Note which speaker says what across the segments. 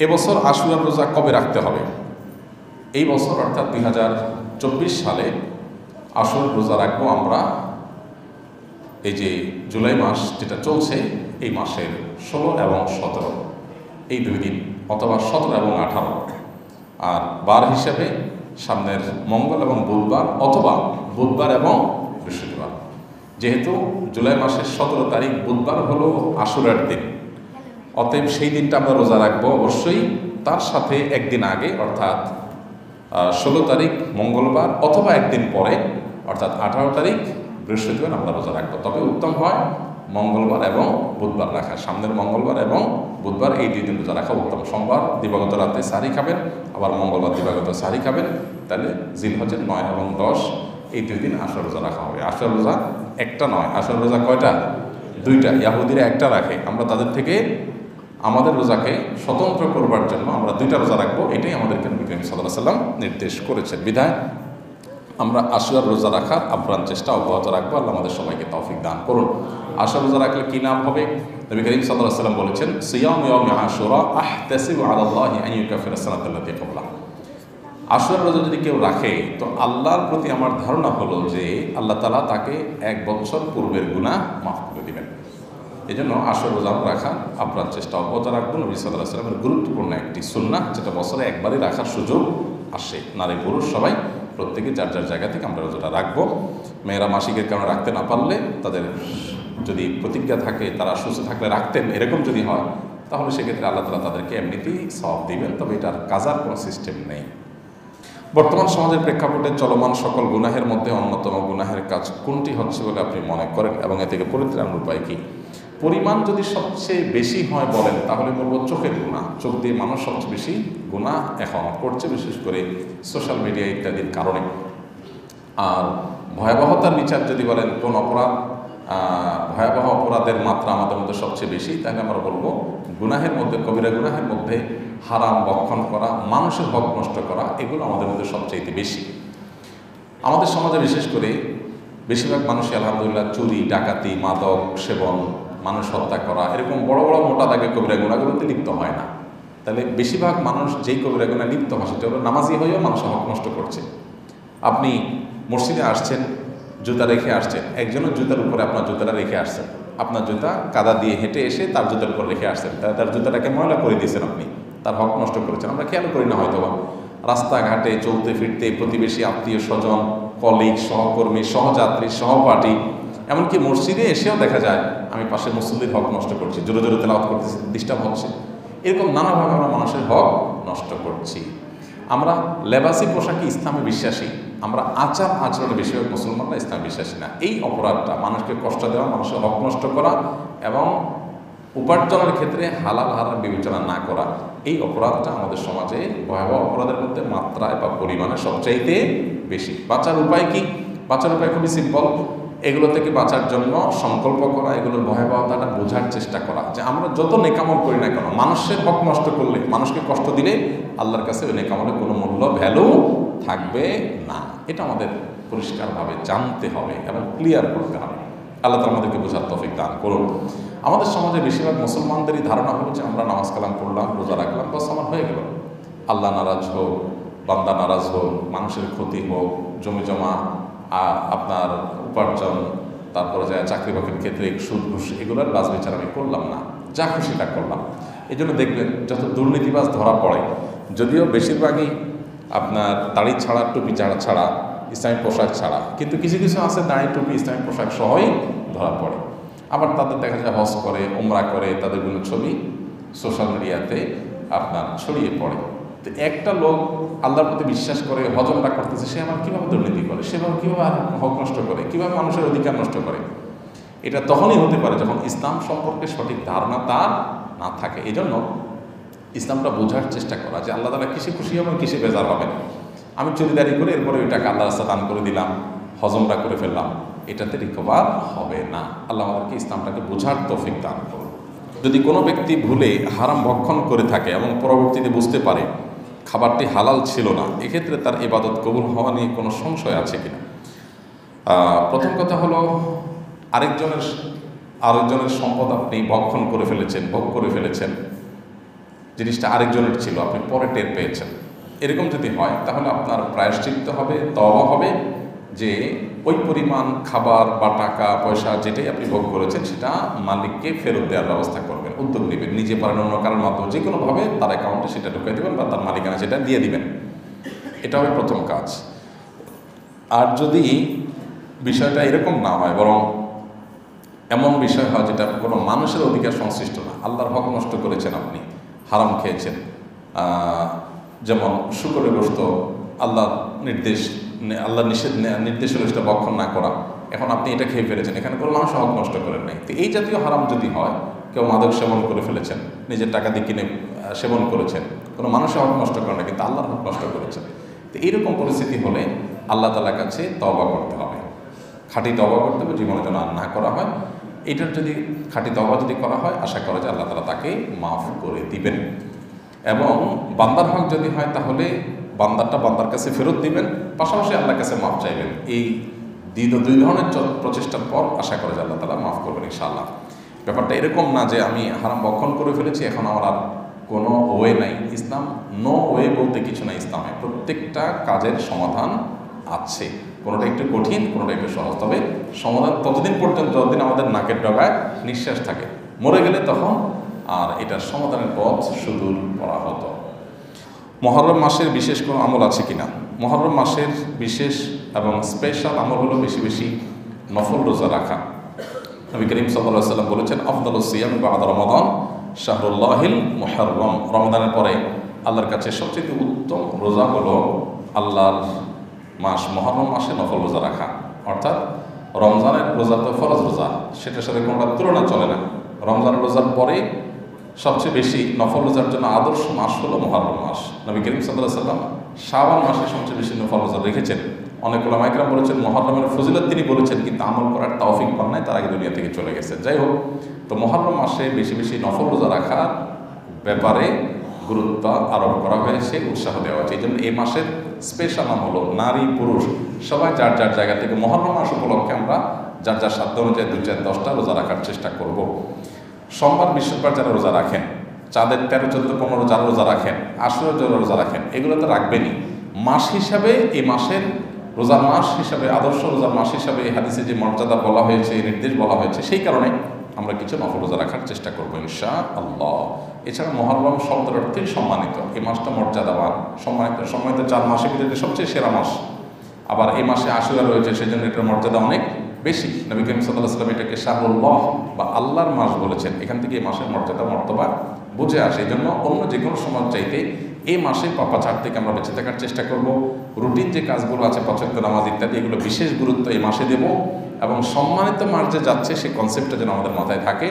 Speaker 1: এবছর আশুরার রোজা কবে রাখতে হবে? এই বছর অর্থাৎ 2024 সালে আশুরার রোজা রাখবো আমরা এই যে জুলাই মাস যেটা চলছে এই মাসের 16 এবং 17 এই 2 দিন, অথবা 17 এবং 18, আর বার হিসেবে সামনের মঙ্গল এবং বুধবার, অথবা বুধবার এবং বৃহস্পতিবার। যেহেতু জুলাই মাসের 17 তারিখ বুধবার হলো আশুরার দিন, অতএব সেই দিনটা আমরা রোজা রাখবো অবশ্যই। তার সাথে একদিন আগে অর্থাৎ 16 তারিখ মঙ্গলবার, অথবা একদিন পরে অর্থাৎ 18 তারিখ বৃহস্পতিবার আমরা রোজা রাখবো। তবে উত্তম হয় মঙ্গলবার এবং বুধবার রাখা, সামনের মঙ্গলবার এবং বুধবার এই 2 দিন রোজা রাখা উত্তম। সোমবার দিবাগত রাতে সাহরি খাবেন, আবার মঙ্গলবার দিবাগত সাহরি খাবেন, তাহলে জিলহজের 9 এবং 10 এই 2 দিন আশুরা রোজা রাখা হবে। আশুরা রোজা একটা নয়, আশুরা রোজা কয়টা? 2টা। ইয়াহুদিরা একটা রাখে, আমরা তাদের থেকে আমাদের রোজাকে স্বতন্ত্র করবার জন্য আমরা 2টা রোজা রাখবো, এটাই আমাদেরকে নবী করিম সাল্লাল্লাহু আলাইহি ওয়াসাল্লাম নির্দেশ করেছেন। বিধায় আমরা আশুরার রোজা রাখার আপ্রাণ চেষ্টা অব্যাহত রাখবো। আল্লাহ আমাদের সবাইকে তৌফিক দান করুন। আশুরা রোজা রাখলে কি নাম হবে? নবী করিম সাল্লাল্লাহু আলাইহি ওয়াসাল্লাম বলেছেন, সিয়ামু ইয়াউমি আশুরা আহতাসিবু আলাল্লাহি আন ইউকাফিরা সানাতাল্লাতী ক্বাবলাহা। আশুরার রোজা যদি কেউ রাখে তো আল্লাহর প্রতি আমার ধারণা হলো যে আল্লাহ তাআলা তাকে 1 বছর পূর্বের গুনাহ মাফ করে দিবেন। এই জন্য আশুরা রোজা রাখা আপ্রাণ চেষ্টা অব্যাহত রাখবো। নবী সাল্লাল্লাহু আলাইহি ওয়াসাল্লামের গুরুত্বপূর্ণ একটি সুন্নাহ, যেটা বছরে একবারই রাখার সুযোগ আসে। নারী পুরুষ সবাই প্রত্যেকে যার যার জায়গা থেকে আমরা রোজাটা রাখবো। মেয়েরা মাসিকের কারণে রাখতে না পারলে, তাদের যদি প্রতিজ্ঞা থাকে তারা সুস্থ থাকলে রাখতেন, এরকম যদি হয় তাহলে সেক্ষেত্রে আল্লাহ তাআলা তাদেরকে এমনিতেই সওয়াব দিবেন, তবে এটার কাজার কোনো সিস্টেম নেই। বর্তমান সমাজের প্রেক্ষাপটে চলমান সকল গুনাহের মধ্যে অন্যতম গুনাহের কাজ কোনটি হচ্ছে বলে আপনি মনে করেন, এবং এ থেকে পরিত্রাণের উপায় কি? পরিমাণ যদি সবচেয়ে বেশি হয় বলেন তাহলে বলবো চোখের গুনাহ। চোখ দিয়ে মানুষ সবচেয়ে বেশি গুনাহ এখন করছে, বিশেষ করে সোশ্যাল মিডিয়া ইত্যাদির কারণে। আর ভয়াবহতার বিচার যদি বলেন কোন অপরাধ ভয়াবহ অপরাধের মাত্রা আমাদের মধ্যে সবচেয়ে বেশি, তাহলে আমরা বলবো গুনাহের মধ্যে, কবিরা গুনাহের মধ্যে হারাম ভক্ষণ করা, মানুষের হক নষ্ট করা, এগুলো আমাদের মধ্যে সবচেয়ে বেশি। আমাদের সমাজে বিশেষ করে বেশিরভাগ মানুষই আলহামদুলিল্লাহ চুরি, ডাকাতি, মাদক সেবন, মানুষ হত্যা করা, এরকম বড় বড় মোটা দাগে কবিরা গুনাহগুলোতে লিপ্ত হয় না। তাহলে বেশিরভাগ মানুষ যেই কবিরা গুনাহে লিপ্ত হয় সেটা হলো নামাজি হয়েও মানুষের হক নষ্ট করছে। আপনি মসজিদে আসছেন, জুতা রেখে আসছেন, একজনের জুতার উপরে আপনার জুতাটা রেখে আসছেন, আপনার জুতা কাদা দিয়ে হেঁটে এসে তার জুতার উপর রেখে আসছেন, তার জুতাটাকে ময়লা করে দিয়েছেন, আপনি তার হক নষ্ট করেছেন। আমরা খেয়াল করি না হয়তো। রাস্তাঘাটে চলতে ফিরতে প্রতিবেশী, আত্মীয় স্বজন, কলিগ, সহকর্মী, সহযাত্রী, সহপাঠী, এমনকি মসজিদে এসেও দেখা যায় আমি পাশে মুসল্লির হক নষ্ট করছি, জোরে জোরে তেলাওয়াত করতেছি, ডিস্টার্ব হচ্ছে, এরকম নানাভাবে আমরা মানুষের হক নষ্ট করছি। আমরা লেবাসি পোশাকে ইসলামে বিশ্বাসী, আমরা আচার আচরণে বেশিরভাগ মুসলমানরা ইসলামে বিশ্বাসী না। এই অপরাধটা, মানুষকে কষ্ট দেওয়া, মানুষের হক নষ্ট করা এবং উপার্জনের ক্ষেত্রে হালাল হারাম বিবেচনা না করা, এই অপরাধটা আমাদের সমাজে ভয়াবহ অপরাধের মধ্যে মাত্রায় বা পরিমাণে সবচাইতে বেশি। বাঁচার উপায় কি? বাঁচার উপায় খুবই সিম্পল। এগুলো থেকে বাঁচার জন্য সংকল্প করা, এগুলোর ভয়াবহতাটা বোঝার চেষ্টা করা, যে আমরা যত নেকামল করি না কেন, মানুষের হক নষ্ট করলে, মানুষকে কষ্ট দিলে আল্লাহর কাছে ওই নেকামলের কোনো মূল্য, ভ্যালু থাকবে না। এটা আমাদের পরিষ্কারভাবে জানতে হবে এবং ক্লিয়ার করতে হবে। আল্লাহ তাআলা আমাদেরকে বোঝার তৌফিক দান করুন। আমাদের সমাজে বেশিরভাগ মুসলমানদেরই ধারণা হলো যে আমরা নামাজ কালাম পড়লাম, রোজা রাখলাম, বাস আমার হয়ে গেল। আল্লাহ নারাজ হোক, বান্দা নারাজ হোক, মানুষের ক্ষতি হোক, জমি জমা, আপনার উপার্জন, তারপরে যায় চাকরি বাকরির ক্ষেত্রে সুদ ঘুষ, এগুলোর বাজ বিচার আমি করলাম না, যা খুশি তা করলাম। এই জন্য দেখবেন যত দুর্নীতিবাজ ধরা পড়ে, যদিও বেশিরভাগই আপনার দাড়ি ছাড়া, টুপি ছাড়া, ইসলামিক পোশাক ছাড়া, কিন্তু কিছু কিছু আছে দাড়ি টুপি ইসলামিক পোশাক সহই ধরা পড়ে। আবার তাদের দেখা যায় হজ করে, উমরা করে, তাদের কোনো ছবি সোশ্যাল মিডিয়াতে আপনার ছড়িয়ে পড়ে। তো একটা লোক আল্লাহর প্রতি বিশ্বাস করে হজমটা করতেছে, সে আবার কীভাবে দুর্নীতি করে, সেভাবে কীভাবে হক নষ্ট করে, কীভাবে মানুষের অধিকার নষ্ট করে? এটা তখনই হতে পারে যখন ইসলাম সম্পর্কে সঠিক ধারণা তার না থাকে। এই জন্য ইসলামটা বোঝার চেষ্টা করা যে আল্লাহ তাআলা কিসে খুশি হবেন, কিসে বেজার হবেন। আমি চুরিদারি করে এরপরে ওই টাকা আল্লাহ রাস্তা দান করে দিলাম, হজমটা করে ফেললাম, এটাতে রিকভার হবে না। আল্লাহ আমাদেরকে ইসলামটাকে বোঝার তৌফিক দান করুন। যদি কোনো ব্যক্তি ভুলে হারাম ভক্ষণ করে থাকে এবং পরবর্তীতে বুঝতে পারে খাবারটি হালাল ছিল না, এক্ষেত্রে তার ইবাদত কবুল হওয়া নিয়ে কোনো সংশয় আছে কিনা? প্রথম কথা হলো, আরেকজনের সম্পদ আপনি ভক্ষণ করে ফেলেছেন, ভোগ করে ফেলেছেন, জিনিসটা আরেকজনের ছিল, আপনি পরে টের পেয়েছেন। এরকম যদি হয় তাহলে আপনার প্রায়শ্চিত্ত হবে, তওবা হবে যে ওই পরিমাণ খাবার বা টাকা পয়সা যেটাই আপনি ভোগ করেছেন সেটা মালিককে ফেরত দেওয়ার ব্যবস্থা করবেন, উদ্যোগ নেবেন। নিজে পারেন, অন্য কারোর মাধ্যমে যে কোনোভাবে তার অ্যাকাউন্টে সেটা ঢুকিয়ে দেবেন বা তার মালিকানা সেটা দিয়ে দিবেন। এটা হবে প্রথম কাজ। আর যদি বিষয়টা এরকম না হয়, বরং এমন বিষয় হয় যেটা কোনো মানুষের অধিকার সংশ্লিষ্ট না, আল্লাহর হক নষ্ট করেছেন, আপনি হারাম খেয়েছেন, যেমন শুকরের গোশত, আল্লাহর নির্দেশ হলো সেটা ভক্ষণ না করা, এখন আপনি এটা খেয়ে ফেলেছেন, এখানে কোনো মানুষ হক নষ্ট করেন নাই। তো এই জাতীয় হারাম যদি হয়, কেউ মাদক সেবন করে ফেলেছেন, নিজের টাকা দিয়ে কিনে সেবন করেছেন, কোনো মানুষের হক নষ্ট করেন না কিন্তু আল্লাহর হক নষ্ট করেছেন। তো এইরকম পরিস্থিতি হলে আল্লাহ তাআলার কাছে তওবা করতে হবে, খাঁটি তওবা করতে হবে, জীবনে যেন আর না করা হয়। এটার যদি খাঁটি তওবা যদি করা হয়, আশা করা যায় আল্লাহ তাআলা তাকে মাফ করে দিবেন। এবং বান্দার হক যদি হয় তাহলে বান্দারটা বান্দার কাছে ফেরত দিবেন, পাশাপাশি আল্লাহর কাছে মাফ চাইবেন। এই দুই ধরনের প্রচেষ্টার পর আশা করা যায় আল্লাহ তাআলা মাফ করবেন ইনশাআল্লাহ। ব্যাপারটা এরকম না যে আমি হারাম ভক্ষণ করে ফেলেছি, এখন আমার আর কোনো ওয়ে নাই। ইসলাম নো ওয়ে বলতে কিছু নাই, ইসলামে প্রত্যেকটা কাজের সমাধান আছে, কোনোটা একটু কঠিন, কোনোটা একটু সহজ, তবে সমাধান ততদিন পর্যন্ত যতদিন আমাদের নাকের ডগায় নিঃশ্বাস থাকে। মরে গেলে তখন আর এটার সমাধানের পথ সুদূর করা হতো। মুহররম মাসের বিশেষ কোনো আমল আছে কিনা? মুহররম মাসের বিশেষ এবং স্পেশাল আমল হলো বেশি বেশি নফল রোজা রাখা। নবী করিম সাল্লাল্লাহু আলাইহি ওয়াসাল্লাম বলেছেন, আফদালুস সিয়াম বা'দা রমাদান শাহরুল্লাহিল মুহররম। রমাদানের পরে আল্লাহর কাছে সবচেয়ে উত্তম রোজা হলো আল্লাহর মাস মুহররম মাসে নফল রোজা রাখা। অর্থাৎ রমজানের রোজা তো ফরজ রোজা, সেটার সাথে কোনোটা তুলনা চলে না। রমজানের রোজার পরে সবচেয়ে বেশি নফল রোজার জন্য আদর্শ মাস হলো মুহররম মাস। নবী করিম সাল্লাল্লাহু আলাইহি ওয়াসাল্লাম শাবান মাসে সবচেয়ে বেশি নফল রোজা রেখেছেন। অনেক উলামা ইকরাম বলেছেন মুহররমের ফজিলত তিনি বলেছেন, কিন্তু আমল করার তৌফিক পান নাই, তার আগে দুনিয়া থেকে চলে গেছেন। যাই হোক, তো মুহররম মাসে বেশি বেশি নফল রোজা রাখার ব্যাপারে গুরুত্ব আরোপ করা হয়েছে, উৎসাহ দেওয়া হয়েছে। এই জন্য এই মাসের স্পেশাল নাম হলো নারী পুরুষ সবাই যার যার জায়গা থেকে মুহররম মাস উপলক্ষে আমরা যার যার সাধ্য অনুযায়ী 2, 4, 10টা রোজা রাখার চেষ্টা করব। সোমবার বৃহস্পতিবার যারা রোজা রাখেন, চাঁদের 13, 14, 15 যারা রোজা রাখেন, আশুরার যারা রোজা রাখেন, এগুলো তো রাখবেনই। মাস হিসাবে এই মাসের রোজার মাস হিসাবে, আদর্শ রোজার মাস হিসাবে হাদিসে যে মর্যাদা বলা হয়েছে, নির্দেশ বলা হয়েছে, সেই কারণে আমরা কিছু নফল রোজা রাখার চেষ্টা করবো ইনশাআল্লাহ। এছাড়া মুহররম শব্দের অর্থেই সম্মানিত, এই মাসটা মর্যাদাবান, সম্মানিত 4 মাসের ভিতরে সবচেয়ে সেরা মাস। আবার এই মাসে আশুরা রয়েছে, সেজন্য এটার মর্যাদা অনেক বেশি। নবী করিম সাল্লাল্লাহু আলাইহি ওয়াসাল্লাম এটাকে শাহরুল্লাহ বা আল্লাহর মাস বলেছেন। এখান থেকে এই মাসের মর্যাদা মর্তবা বুঝে আসে। এই জন্য অন্য যে কোনো সময় চাইতে এই মাসে পাপাচার থেকে আমরা বেঁচে থাকার চেষ্টা করব। রুটিন যে কাজগুলো আছে, 5 ওয়াক্ত নামাজ ইত্যাদি, এগুলো বিশেষ গুরুত্ব এই মাসে দেব। এবং সম্মানিত মাস যে যাচ্ছে সেই কনসেপ্টটা যেন আমাদের মাথায় থাকে,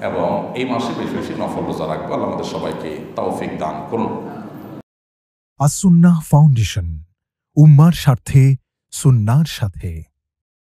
Speaker 1: এবং এই মাসে বেশি বেশি নফল রোজা রাখবো। আল্লাহ আমাদের সবাইকে তৌফিক দান করুন।
Speaker 2: আস-সুন্নাহ ফাউন্ডেশন, উম্মার স্বার্থে সুন্নাহর সাথে।